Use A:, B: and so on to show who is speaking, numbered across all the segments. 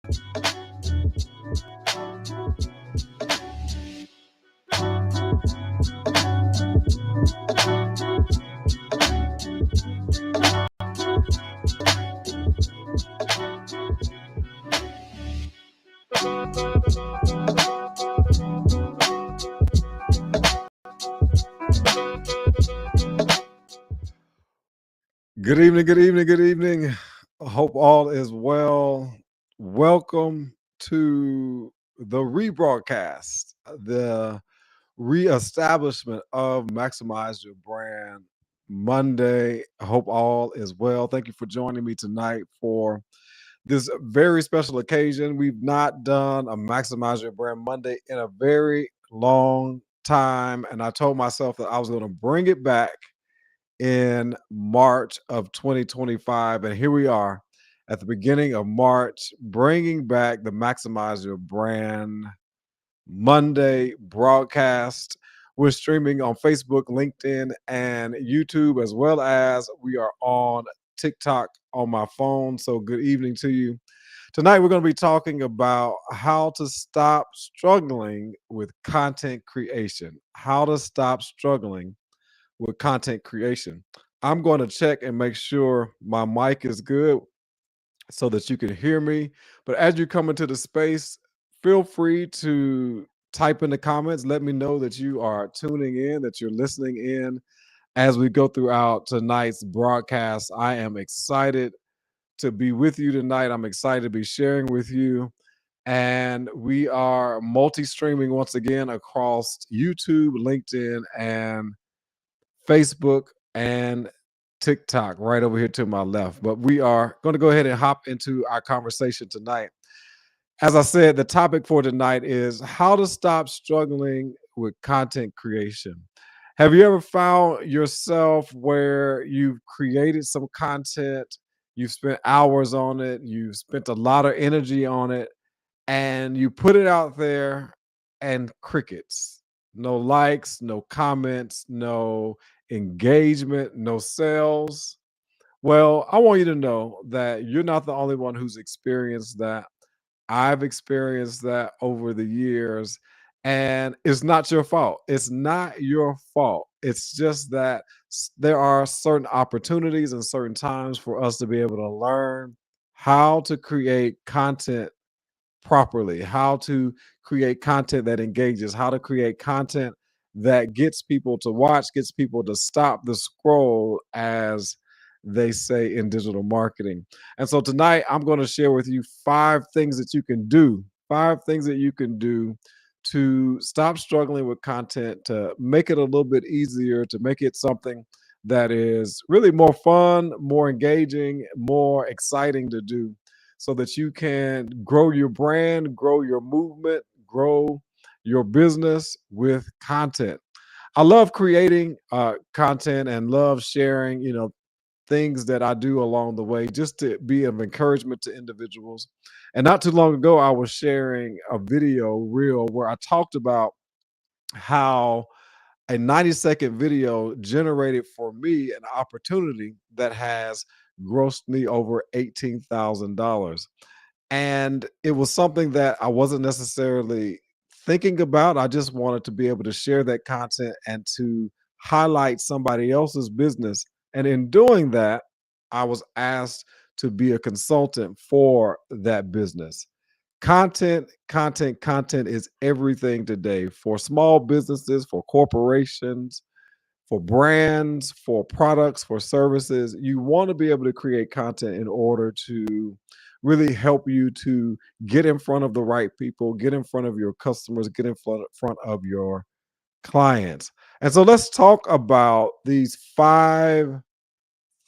A: Good evening, good evening, good evening. I hope all is well. Welcome to the rebroadcast, the reestablishment of Maximize Your Brand Monday. I hope all is well. Thank you for joining me tonight for this very special occasion. We've not done a Maximize Your Brand Monday in a very long time, and I told myself that I was going to bring it back in March of 2025. And here we are at the beginning of March, bringing back the Maximize Your Brand Monday broadcast. We're streaming on Facebook, LinkedIn, and YouTube, as well as we are on TikTok on my phone. So, good evening to you. Tonight, we're going to be talking about how to stop struggling with content creation. How to stop struggling with content creation. I'm going to check and make sure my mic is good so that you can hear me. But as you come into the space, feel free to type in the comments. Let me know that you are tuning in, that you're listening in as we go throughout tonight's broadcast. I am excited to be with you tonight. I'm excited to be sharing with you. And we are multi streaming once again across YouTube, LinkedIn, and Facebook, and TikTok right over here to my left. But we are going to go ahead and hop into our conversation tonight. As I said, the topic for tonight is how to stop struggling with content creation. Have you ever found yourself where you've created some content, you've spent hours on it, you've spent a lot of energy on it, and you put it out there and crickets? No likes, no comments, no engagement, no sales. Well, I want you to know that you're not the only one who's experienced that. I've experienced that over the years, and it's not your fault. It's not your fault. It's just that there are certain opportunities and certain times for us to be able to learn how to create content properly, how to create content that engages, how to create content that gets people to watch, gets people to stop the scroll, as they say in digital marketing. And so tonight, I'm going to share with you 5 things that you can do, 5 things that you can do to stop struggling with content, to make it a little bit easier, to make it something that is really more fun, more engaging, more exciting to do so that you can grow your brand, grow your movement, grow your business with content. I love creating content and love sharing, things that I do along the way just to be of encouragement to individuals. And not too long ago, I was sharing a video reel where I talked about how a 90-second video generated for me an opportunity that has grossed me over $18,000. And it was something that I wasn't necessarily thinking about. I just wanted to be able to share that content and to highlight somebody else's business. And in doing that, I was asked to be a consultant for that business. Content is everything today for small businesses, for corporations, for brands, for products, for services. You want to be able to create content in order to really help you to get in front of the right people, get in front of your customers, get in front of your clients. And so let's talk about these 5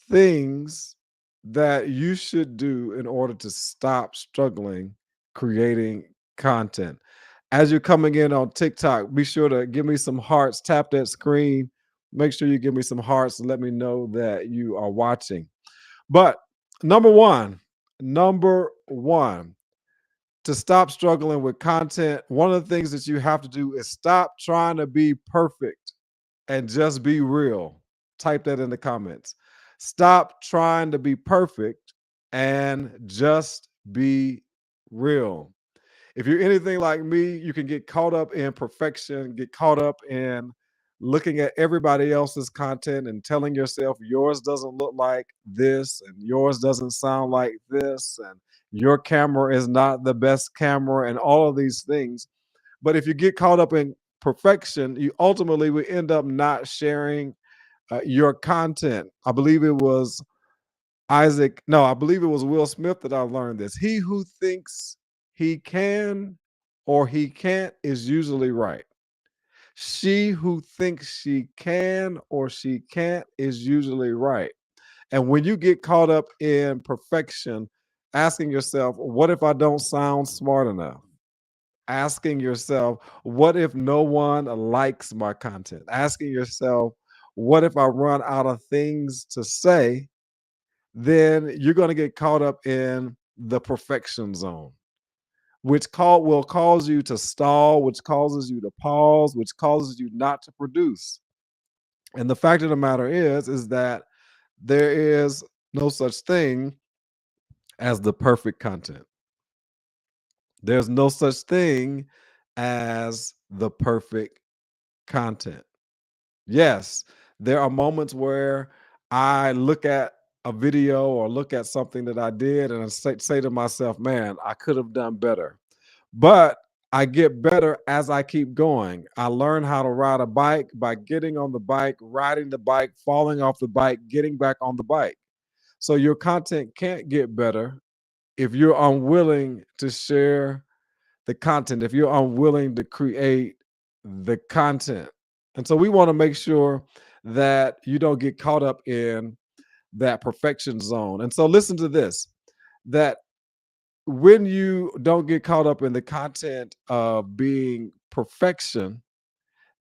A: things that you should do in order to stop struggling creating content. As you're coming in on TikTok, be sure to give me some hearts, tap that screen. Make sure you give me some hearts and let me know that you are watching. But number one, to stop struggling with content, one of the things that you have to do is stop trying to be perfect and just be real. Type that in the comments. Stop trying to be perfect and just be real. If you're anything like me, you can get caught up in perfection, get caught up in looking at everybody else's content and telling yourself yours doesn't look like this and yours doesn't sound like this and your camera is not the best camera and all of these things. But if you get caught up in perfection, you ultimately will end up not sharing your content. I believe it was no, I believe it was Will Smith that I learned this. He who thinks he can or he can't is usually right. She who thinks she can or she can't is usually right. And when you get caught up in perfection, asking yourself, what if I don't sound smart enough? Asking yourself, what if no one likes my content? Asking yourself, what if I run out of things to say? Then you're going to get caught up in the perfection zone, which will cause you to stall, which causes you to pause, which causes you not to produce. And the fact of the matter is that there is no such thing as the perfect content. There's no such thing as the perfect content. Yes, there are moments where I look at a video or look at something that I did and I say to myself, man, I could have done better. But I get better as I keep going. I learn how to ride a bike by getting on the bike, riding the bike, falling off the bike, getting back on the bike. So your content can't get better if you're unwilling to share the content, if you're unwilling to create the content. And so we want to make sure that you don't get caught up in that perfection zone. And so listen to this, that when you don't get caught up in the content of being perfection,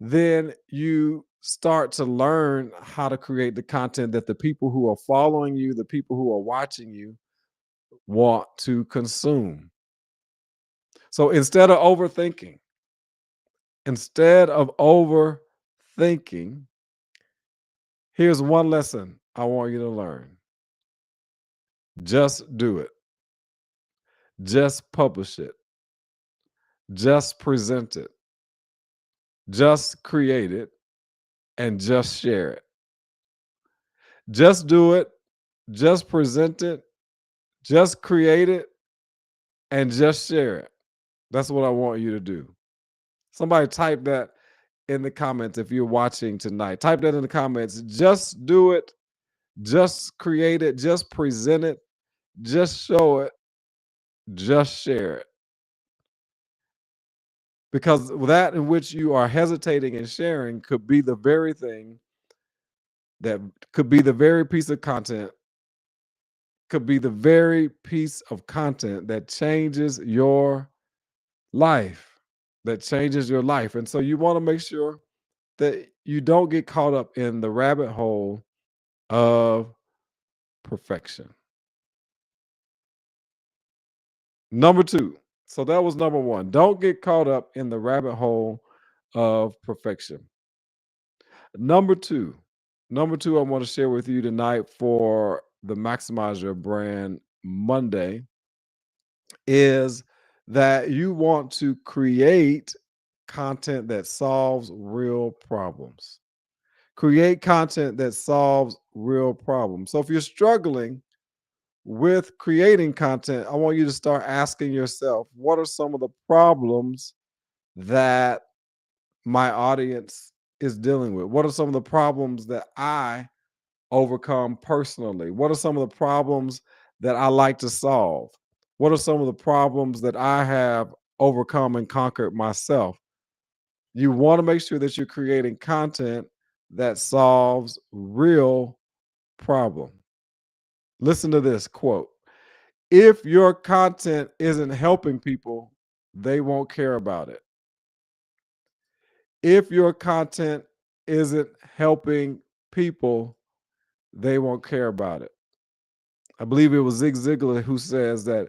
A: then you start to learn how to create the content that the people who are following you, the people who are watching you, want to consume. So instead of overthinking, here's one lesson I want you to learn. Just do it. Just publish it. Just present it. Just create it and just share it. Just do it. Just present it. Just create it and just share it. That's what I want you to do. Somebody type that in the comments if you're watching tonight. Type that in the comments. Just do it. Just create it. Just present it. Just show it. Just share it. Because that in which you are hesitating and sharing could be the very thing that could be the very piece of content, could be the very piece of content that changes your life, that changes your life. And so you want to make sure that you don't get caught up in the rabbit hole of perfection. Number two. So that was number one. Don't get caught up in the rabbit hole of perfection. Number two. Number two, I want to share with you tonight for the Maximize Your Brand Monday is that you want to create content that solves real problems. Create content that solves real problems. So if you're struggling with creating content, I want you to start asking yourself, what are some of the problems that my audience is dealing with? What are some of the problems that I overcome personally? What are some of the problems that I like to solve? What are some of the problems that I have overcome and conquered myself? You want to make sure that you're creating content that solves real problem. Listen to this quote. If your content isn't helping people, they won't care about it. If your content isn't helping people, they won't care about it. I believe it was Zig Ziglar who says that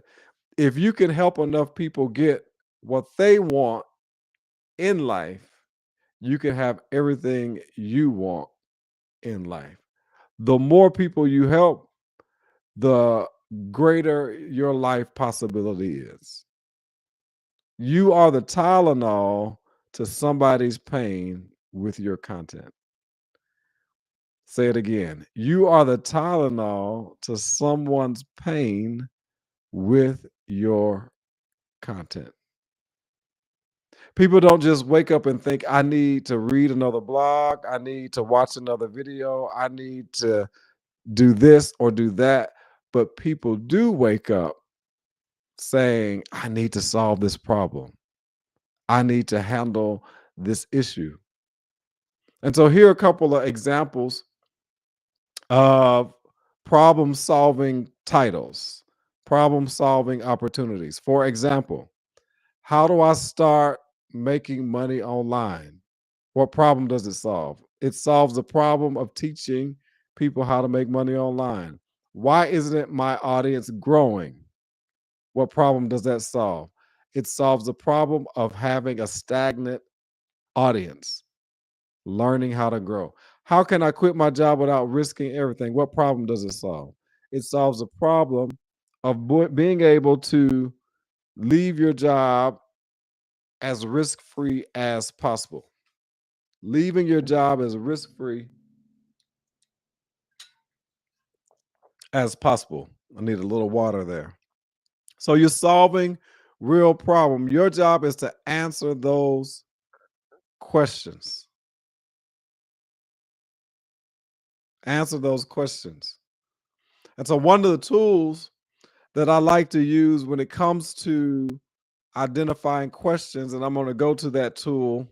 A: if you can help enough people get what they want in life, you can have everything you want in life. The more people you help, the greater your life possibility is. You are the Tylenol to somebody's pain with your content. Say it again. You are the Tylenol to someone's pain with your content. People don't just wake up and think, I need to read another blog, I need to watch another video, I need to do this or do that. But people do wake up saying, I need to solve this problem. I need to handle this issue. And so here are a couple of examples of problem solving titles, problem solving opportunities. For example, how do I start making money online? What problem does it solve? It solves the problem of teaching people how to make money online. Why isn't my audience growing? What problem does that solve? It solves the problem of having a stagnant audience, learning how to grow. How can I quit my job without risking everything? What problem does it solve? It solves the problem of being able to leave your job as risk free as possible. Leaving your job as risk free as possible. I need a little water there. So you're solving real problem. Your job is to answer those questions. Answer those questions. And so one of the tools that I like to use when it comes to identifying questions, and I'm going to go to that tool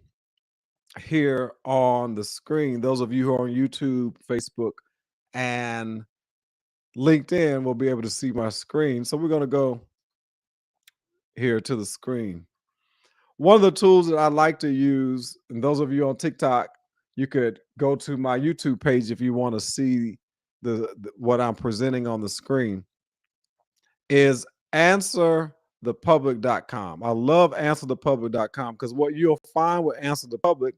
A: here on the screen. Those of you who are on YouTube, Facebook, and LinkedIn will be able to see my screen. So we're going to go here to the screen. One of the tools that I like to use, and those of you on TikTok, you could go to my YouTube page if you want to see what I'm presenting on the screen, is answerthepublic.com. I love answerthepublic.com because what you'll find with Answer the Public,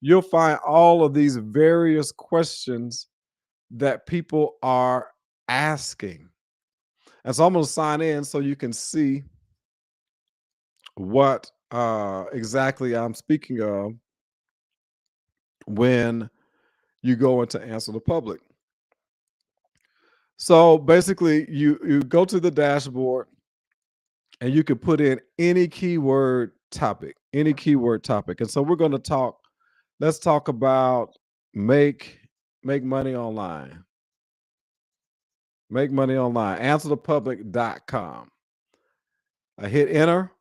A: you'll find all of these various questions that people are asking. And so I'm going to sign in so you can see what exactly I'm speaking of when you go into Answer the Public. So basically, you go to the dashboard and you can put in any keyword topic, any keyword topic. And so we're going to talk. Let's talk about make money online. Make money online. Answerthepublic.com. I hit enter.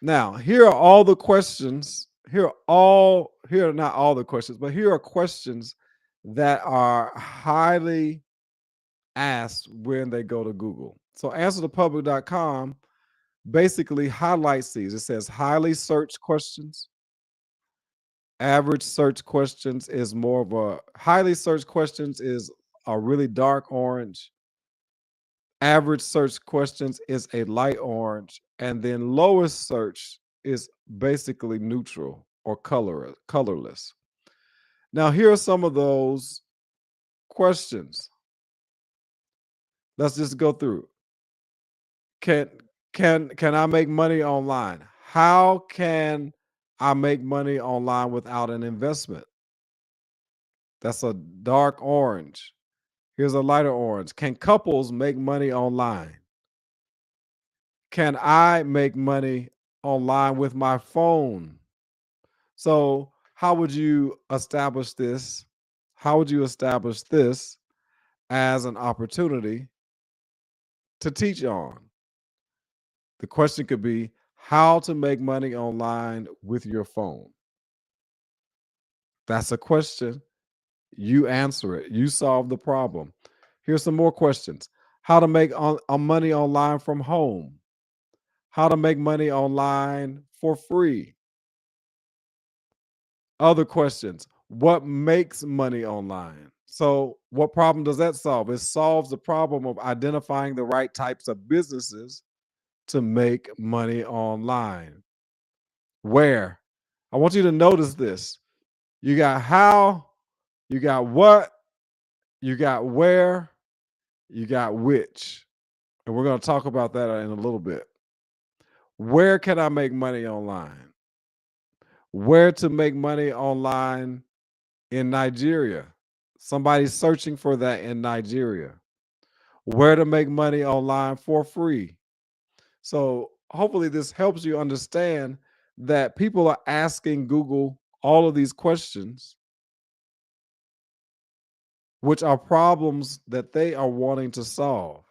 A: Now, here are all the questions. Here are not all the questions, but here are questions that are highly asked when they go to Google. So answerthepublic.com basically highlights these. It says highly searched questions. Average search questions is more of a highly searched questions is a really dark orange. Average search questions is a light orange, and then lowest search is basically neutral or colorless. Now, here are some of those questions. Let's just go through. Can can I make money online? How can I make money online without an investment? That's a dark orange. Here's a lighter orange. Can couples make money online? Can I make money online with my phone? So, how would you establish this? How would you establish this as an opportunity to teach on? The question could be how to make money online with your phone. That's a question. You answer it. You solve the problem. Here's some more questions. How to make money online from home. How to make money online for free. Other questions. What makes money online? So, what problem does that solve? It solves the problem of identifying the right types of businesses to make money online. Where? I want you to notice this. You got how, you got what, you got where, you got which. And we're going to talk about that in a little bit. Where can I make money online? Where to make money online in Nigeria? Somebody's searching for that in Nigeria. Where to make money online for free. So hopefully this helps you understand that people are asking Google all of these questions, which are problems that they are wanting to solve.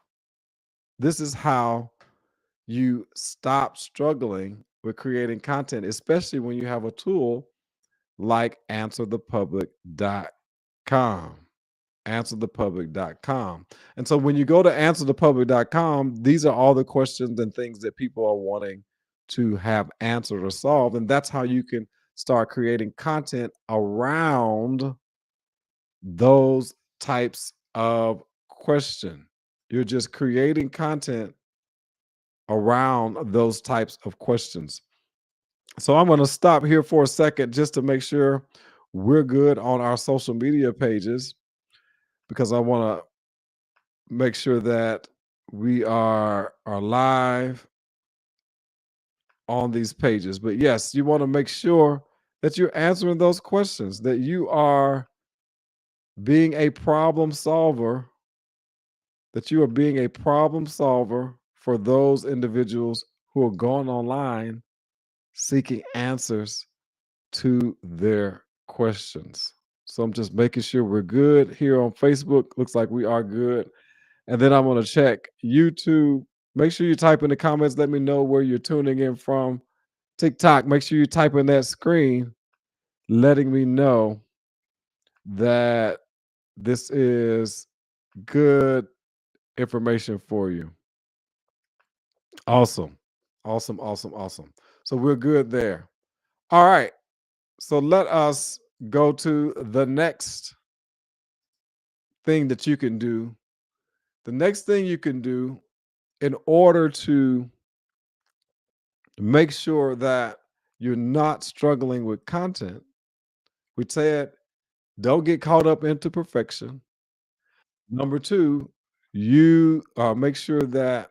A: This is how you stop struggling with creating content, especially when you have a tool like answerthepublic.com. Answerthepublic.com. And so when you go to answerthepublic.com, these are all the questions and things that people are wanting to have answered or solved. And that's how you can start creating content around those types of question. You're just creating content around those types of questions. So I'm going to stop here for a second just to make sure we're good on our social media pages, because I want to make sure that we are live on these pages. But yes, you want to make sure that you're answering those questions, that you are being a problem solver, that you are being a problem solver for those individuals who are going online seeking answers to their questions. So I'm just making sure we're good here on Facebook. Looks like we are good. And then I'm going to check YouTube. Make sure you type in the comments. Let me know where you're tuning in from. TikTok, make sure you type in that screen, letting me know that this is good information for you. Awesome. Awesome. Awesome. Awesome. So we're good there. All right. So let us go to the next thing that you can do. The next thing you can do in order to make sure that you're not struggling with content, we said don't get caught up into perfection. Number two, you make sure that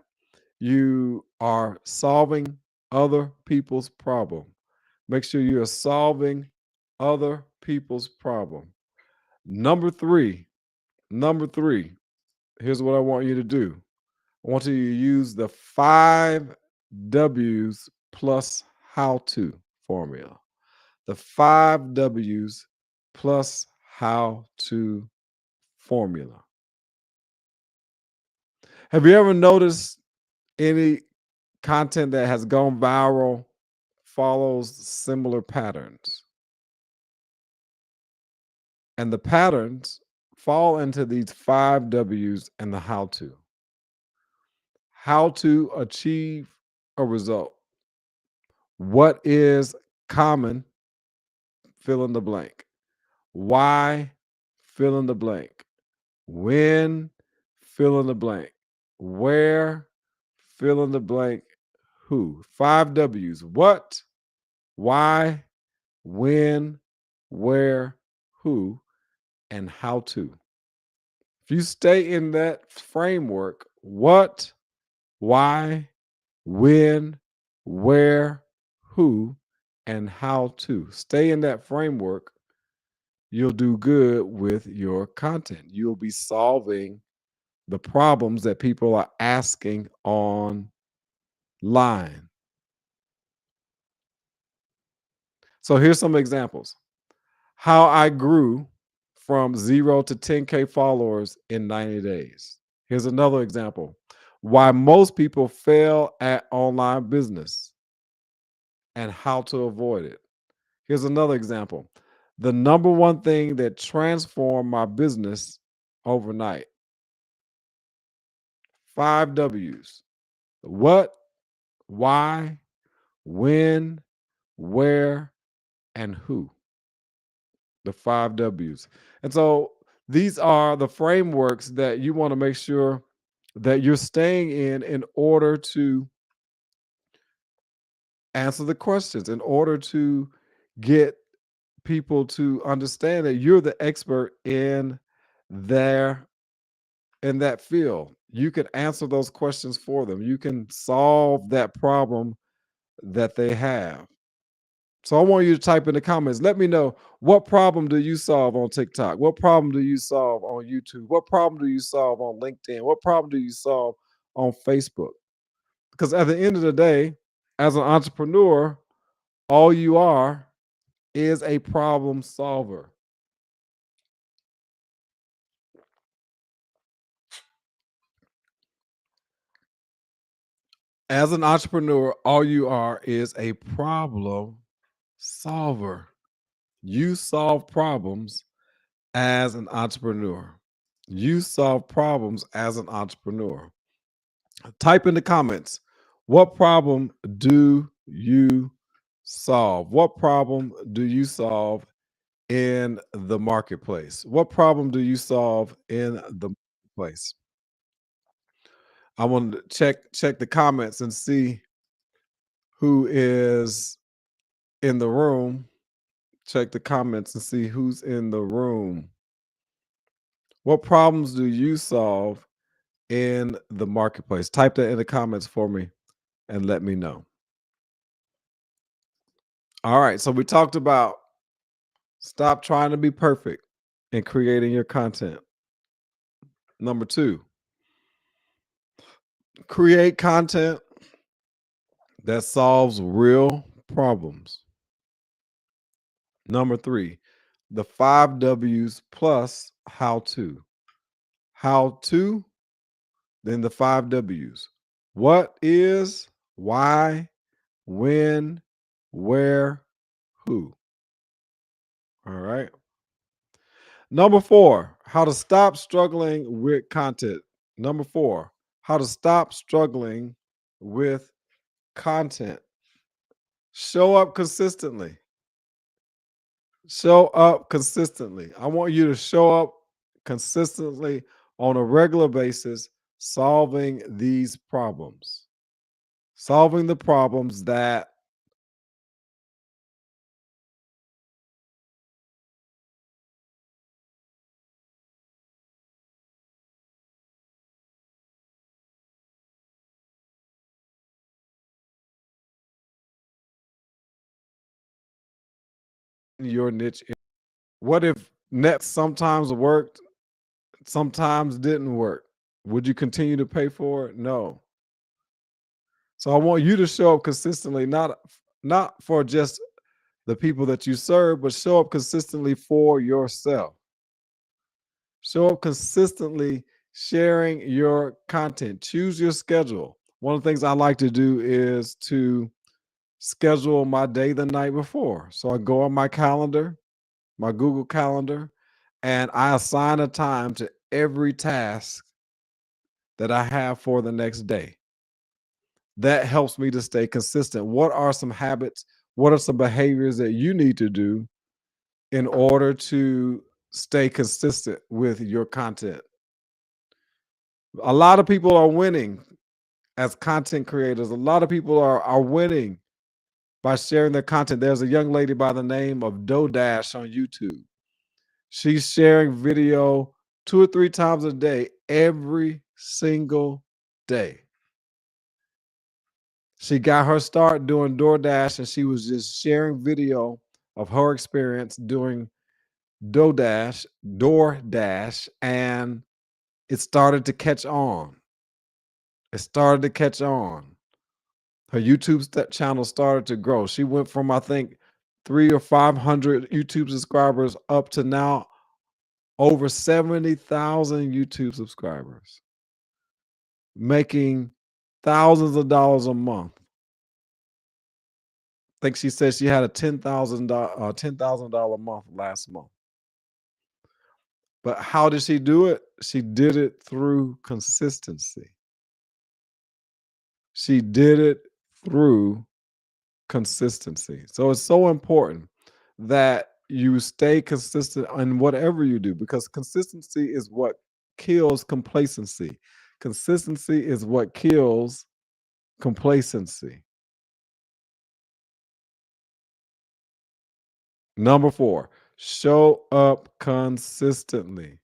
A: you are solving other people's problem. Make sure you are solving other people's problem. Number three, number three, here's what I want you to do. I want you to use the 5 W's plus how to formula. The 5 W's plus how to formula. Have you ever noticed any content that has gone viral follows similar patterns? And the patterns fall into these 5 W's and the how to. How to achieve a result. What is common? Fill in the blank. Why? Fill in the blank. When? Fill in the blank. Where? Fill in the blank. Who? 5 W's. What? Why? When? Where? Who? And how to. If you stay in that framework, what, why, when, where, who, and how to, stay in that framework, you'll do good with your content. You'll be solving the problems that people are asking online. So here's some examples. How I grew from 0 to 10K followers in 90 days. Here's another example. Why most people fail at online business and how to avoid it. Here's another example. The number one thing that transformed my business overnight. 5 W's. What, why, when, where, and who. The 5 W's. And so these are the frameworks that you want to make sure that you're staying in order to answer the questions, in order to get people to understand that you're the expert their in that field. You can answer those questions for them. You can solve that problem that they have. So I want you to type in the comments. Let me know, what problem do you solve on TikTok? What problem do you solve on YouTube? What problem do you solve on LinkedIn? What problem do you solve on Facebook? Because at the end of the day, as an entrepreneur, all you are is a problem solver. As an entrepreneur, all you are is a problem solver. You solve problems as an entrepreneur. You solve problems as an entrepreneur. Type in the comments, what problem do you solve? What problem do you solve in the marketplace? What problem do you solve in the marketplace? I want to check the comments and see who is in the room. Check the comments and see who's in the room. What problems do you solve in the marketplace? Type that in the comments for me and let me know. All right, so we talked about stop trying to be perfect in creating your content. Number 2, create content that solves real problems. Number 3, the 5 W's plus how to. How to, then the 5 W's. What is, why, when, where, who. All right. Number 4, how to stop struggling with content. Number 4, how to stop struggling with content. Show up consistently. Show up consistently. I want you to show up consistently on a regular basis, solving these problems. Solving the problems that your niche. What if net sometimes worked, sometimes didn't work? Would you continue to pay for it? No. So I want you to show up consistently, not for just the people that you serve, but show up consistently for yourself. Show up consistently sharing your content. Choose your schedule. One of the things I like to do is to schedule my day the night before. So I go on my calendar, my Google Calendar, and I assign a time to every task that I have for the next day. That helps me to stay consistent. What are some habits? What are some behaviors that you need to do in order to stay consistent with your content? A lot of people are winning as content creators. A lot of people are winning by sharing their content. There's a young lady by the name of Dash on YouTube. She's sharing video 2 or 3 times a day, every single day. She got her start doing DoorDash, and she was just sharing video of her experience doing DoorDash, and it started to catch on. It started to catch on. Her YouTube channel started to grow. She went from, I think, 3 or 500 YouTube subscribers up to now over 70,000 YouTube subscribers, making thousands of dollars a month. I think she said she had a $10,000 month last month. But how did she do it? She did it through consistency. She did it through consistency. So it's so important that you stay consistent in whatever you do, because consistency is what kills complacency. Consistency is what kills complacency. Number 4, show up consistently.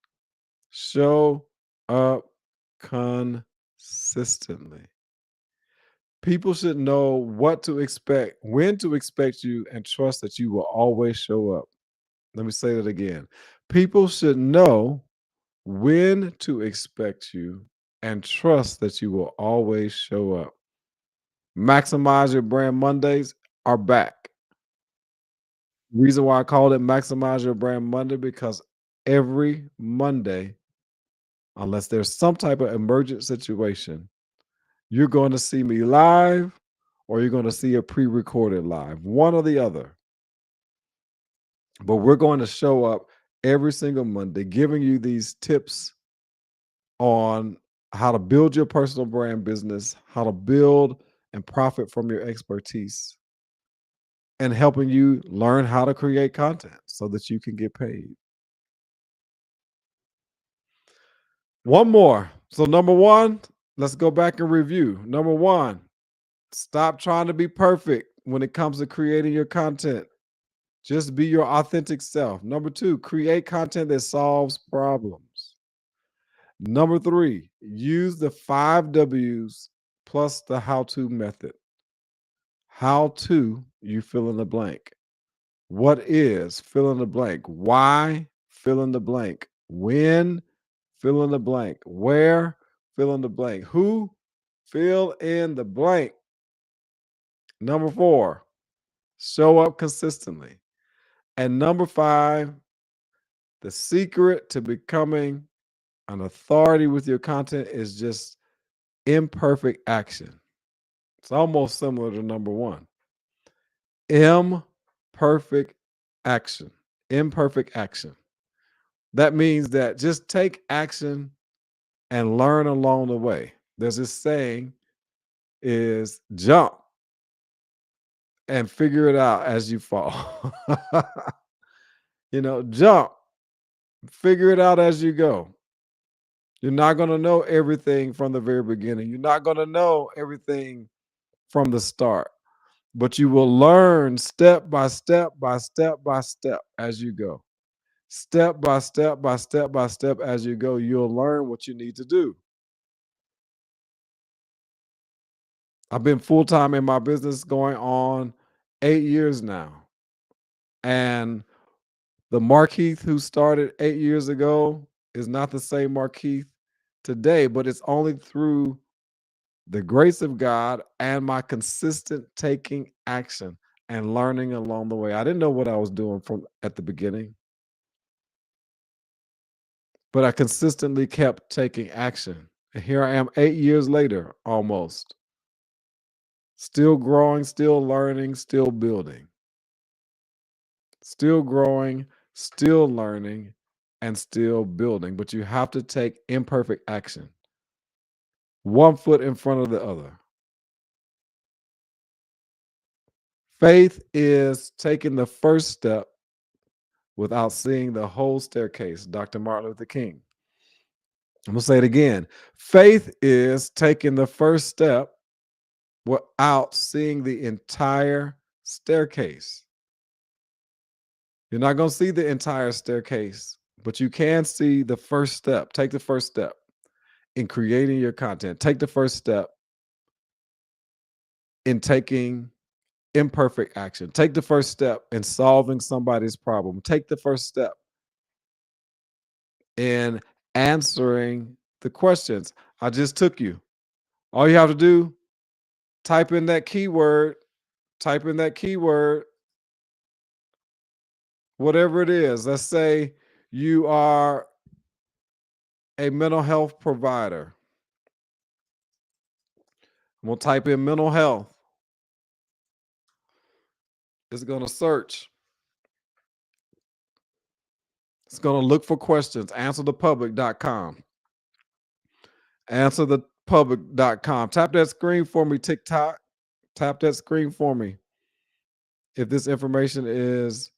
A: Show up consistently. People should know what to expect, when to expect you, and trust that you will always show up. Let me say that again. People should know when to expect you and trust that you will always show up. Maximize your brand Mondays are back. Reason why I called it Maximize Your Brand Monday because every Monday, unless there's some type of emergent situation, you're going to see me live or you're going to see a pre recorded live, one or the other. But we're going to show up every single Monday giving you these tips on how to build your personal brand business, how to build and profit from your expertise, and helping you learn how to create content so that you can get paid. One more. So, number one, let's go back and review. Number one, stop trying to be perfect when it comes to creating your content. Just be your authentic self. Number two, create content that solves problems. Number three, use the 5 W's plus the how to method. How to, you fill in the blank. What is, fill in the blank. Why, fill in the blank. When, fill in the blank. Where, fill in the blank. Who, fill in the blank. Number four, show up consistently. And number five, the secret to becoming an authority with your content is just imperfect action. It's almost similar to number one. Imperfect action. Imperfect action. That means that just take action and learn along the way. There's this saying is jump and figure it out as you fall. Jump, figure it out as you go. You're not going to know everything from the very beginning. You're not going to know everything from the start, but you will learn step by step by step by step as you go. Step by step by step by step as you go, you'll learn what you need to do. I've been full time in my business going on 8 years now. And the Mark Heath who started 8 years ago is not the same Mark Heath today, but it's only through the grace of God and my consistent taking action and learning along the way. I didn't know what I was doing from at the beginning, but I consistently kept taking action. And here I am 8 years later, almost. Still growing, still learning, still building. Still growing, still learning, and still building. But you have to take imperfect action, one foot in front of the other. Faith is taking the first step without seeing the whole staircase. Dr. Martin Luther King. I'm going to say it again. Faith is taking the first step without seeing the entire staircase. You're not going to see the entire staircase, but you can see the first step. Take the first step in creating your content. Take the first step in taking imperfect action. Take the first step in solving somebody's problem. Take the first step in answering the questions I just took you. All you have to do, type in that keyword, whatever it is. Let's say you are a mental health provider. I'm going to type in mental health. It's going to search. It's going to look for questions. Answerthepublic.com. Answerthepublic.com. Tap that screen for me, TikTok. Tap that screen for me. If this information is.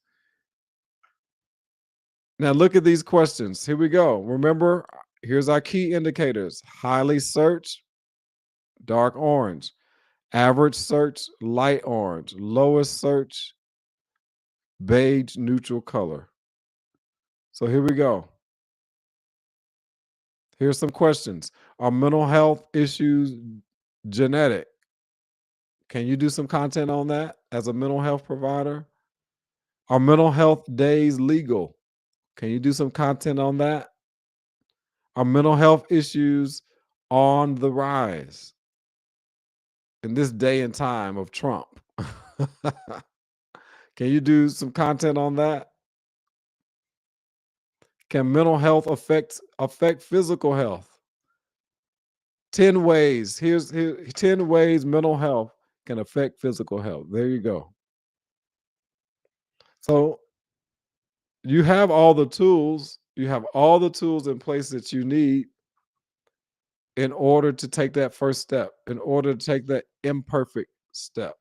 A: Now look at these questions. Here we go. Remember, here's our key indicators. Highly searched, dark orange. Average search, light orange. Lowest search, beige neutral color. So here we go. Here's some questions. Are mental health issues genetic? Can you do some content on that as a mental health provider? Are mental health days legal? Can you do some content on that? Are mental health issues on the rise in this day and time of Trump? Can you do some content on that? Can mental health affect physical health? 10 ways. Here 10 ways mental health can affect physical health. There you go. So you have all the tools. You have all the tools in place that you need in order to take that first step, in order to take that imperfect step.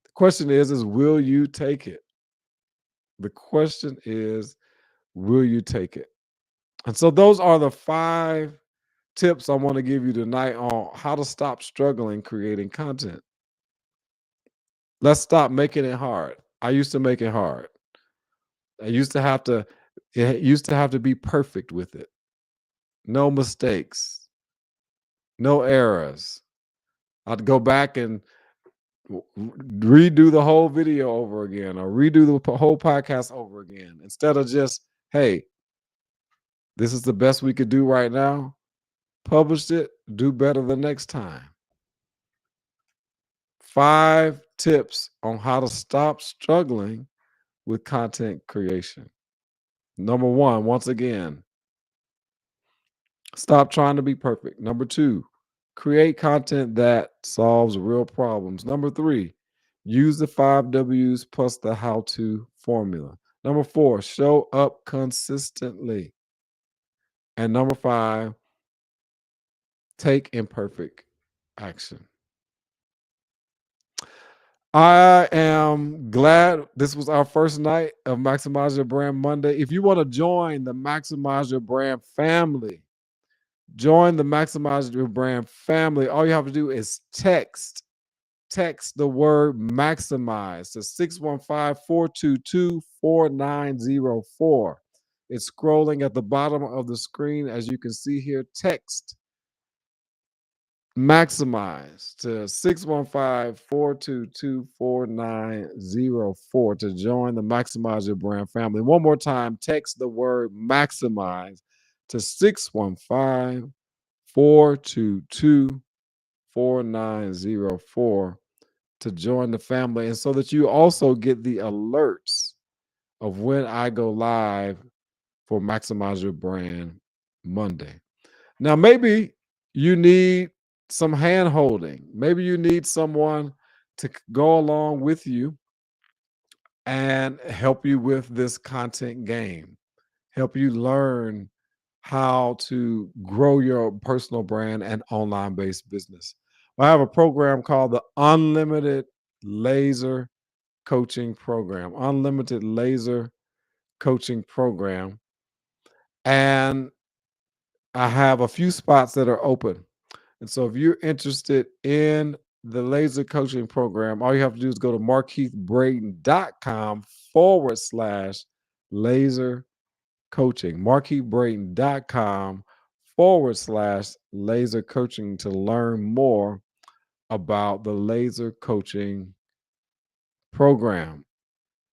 A: The question is will you take it? The question is, will you take it? And so those are the 5 tips I want to give you tonight on how to stop struggling creating content. Let's stop making it hard. I used to make it hard. I used to have to it used to have to be perfect with it. No mistakes, no errors. I'd go back and redo the whole video over again or redo the whole podcast over again instead of just, hey, this is the best we could do right now. Published it, do better the next time. 5 tips on how to stop struggling with content creation. Number 1, once again, stop trying to be perfect. Number 2, create content that solves real problems. Number 3, use the 5 W's plus the how to formula. Number 4, show up consistently. And number 5, take imperfect action. I am glad this was our first night of Maximize Your Brand Monday. If you want to join the Maximize Your Brand family, join the Maximize Your Brand family. All you have to do is text the word maximize to 615-422-4904. It's scrolling at the bottom of the screen as you can see here. Text maximize to 615-422-4904 to join the Maximize Your Brand family. One more time, text the word maximize to 615-422-4904 to join the family, and so that you also get the alerts of when I go live for Maximize Your Brand Monday. Now, maybe you need some hand holding. Maybe you need someone to go along with you and help you with this content game, help you learn how to grow your personal brand and online based business. I have a program called the Unlimited Laser Coaching Program, Unlimited Laser Coaching Program. And I have a few spots that are open. And so if you're interested in the laser coaching program, all you have to do is go to markeithbraden.com/laser coaching. markeithbraden.com/laser coaching to learn more about the laser coaching program.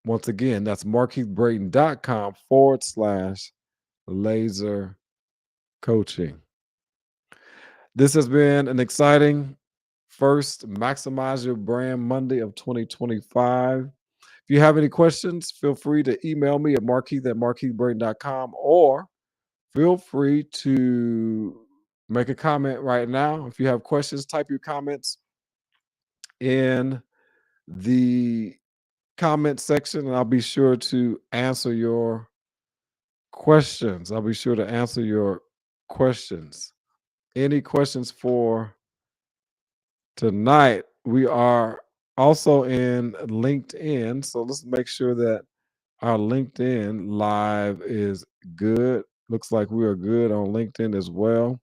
A: Once again, that's markeithbraden.com/laser coaching. This has been an exciting first Maximize Your Brand Monday of 2025. If you have any questions, feel free to email me at markeith@markeithbraden.com or feel free to make a comment right now. If you have questions, type your comments in the comment section and I'll be sure to answer your questions. I'll be sure to answer your questions. Any questions for tonight? We are also in LinkedIn. So let's make sure that our LinkedIn live is good. Looks like we are good on LinkedIn as well.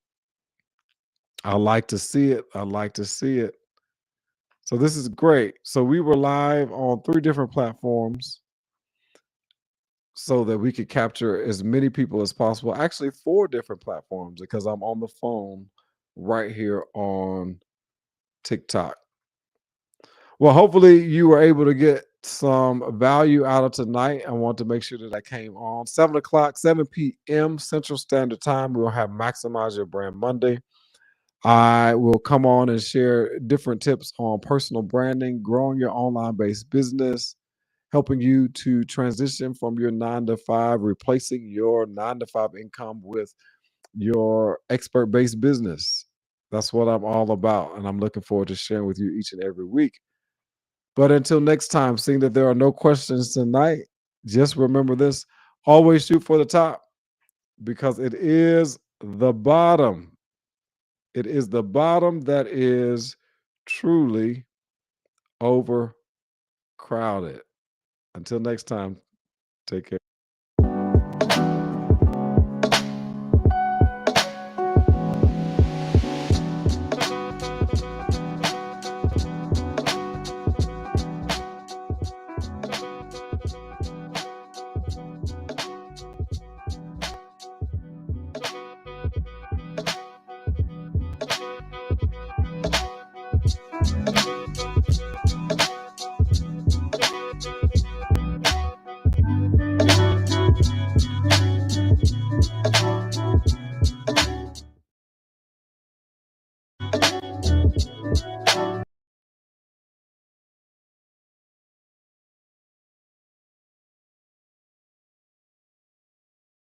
A: I like to see it. I like to see it. So this is great. So we were live on 3 different platforms so that we could capture as many people as possible. Actually, 4 different platforms because I'm on the phone right here on TikTok. Well, hopefully you were able to get some value out of tonight. I want to make sure that I came on 7 o'clock, 7 p.m. Central Standard Time. We'll have Maximize Your Brand Monday. I will come on and share different tips on personal branding, growing your online based business, helping you to transition from your 9 to 5, replacing your 9 to 5 income with your expert based business. That's what I'm all about. And I'm looking forward to sharing with you each and every week. But until next time, seeing that there are no questions tonight, just remember this: always shoot for the top because it is the bottom. It is the bottom that is truly overcrowded. Until next time, take care.